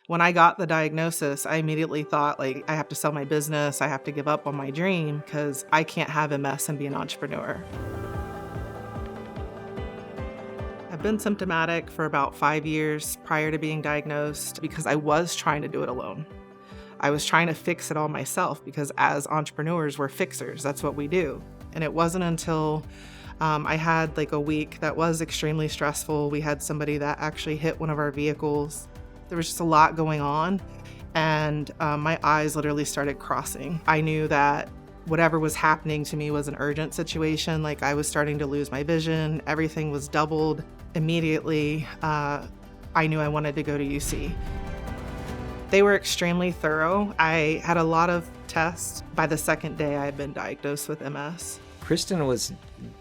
When I got the diagnosis, I immediately thought, like, I have to sell my business, I have to give up on my dream because I can't have MS and be an entrepreneur. I've been symptomatic for about 5 years prior to being diagnosed because I was trying to do it alone. I was trying to fix it all myself because as entrepreneurs, we're fixers. That's what we do. And it wasn't until I had like a week that was extremely stressful. We had somebody that actually hit one of our vehicles. There was just a lot going on, and my eyes literally started crossing. I knew that whatever was happening to me was an urgent situation. Like, I was starting to lose my vision. Everything was doubled. Immediately, I knew I wanted to go to UC. They were extremely thorough. I had a lot of tests. By the second day, I had been diagnosed with MS. Kristen was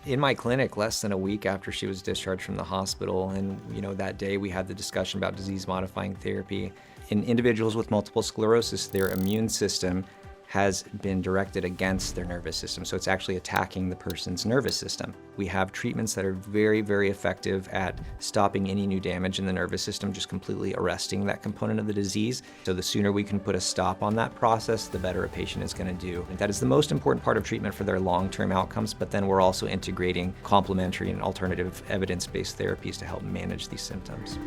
in my clinic less than a week after she was discharged from the hospital. And, that day we had the discussion about disease-modifying therapy. In individuals with multiple sclerosis, their immune system has been directed against their nervous system. So it's actually attacking the person's nervous system. We have treatments that are very, very effective at stopping any new damage in the nervous system, just completely arresting that component of the disease. So the sooner we can put a stop on that process, the better a patient is going to do. And that is the most important part of treatment for their long-term outcomes, but then we're also integrating complementary and alternative evidence-based therapies to help manage these symptoms.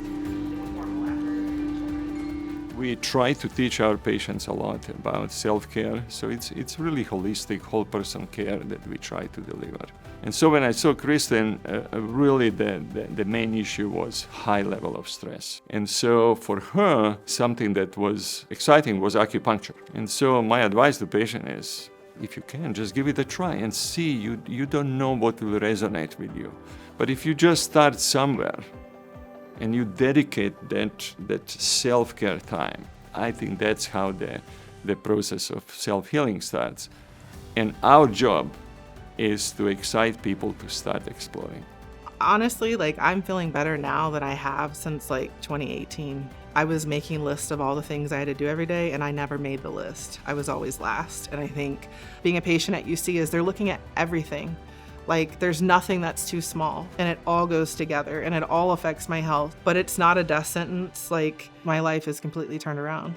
We try to teach our patients a lot about self-care, so it's really holistic, whole person care that we try to deliver. And so when I saw Kristen, really the main issue was high level of stress. And so for her, something that was exciting was acupuncture. And so my advice to the patient is, if you can, just give it a try and see. You don't know what will resonate with you. But if you just start somewhere, and you dedicate that self-care time, I think that's how the process of self-healing starts. And our job is to excite people to start exploring. Honestly, I'm feeling better now than I have since 2018. I was making lists of all the things I had to do every day, and I never made the list. I was always last. And I think being a patient at UC is they're looking at everything. There's nothing that's too small, and it all goes together, and it all affects my health. But it's not a death sentence. My life is completely turned around.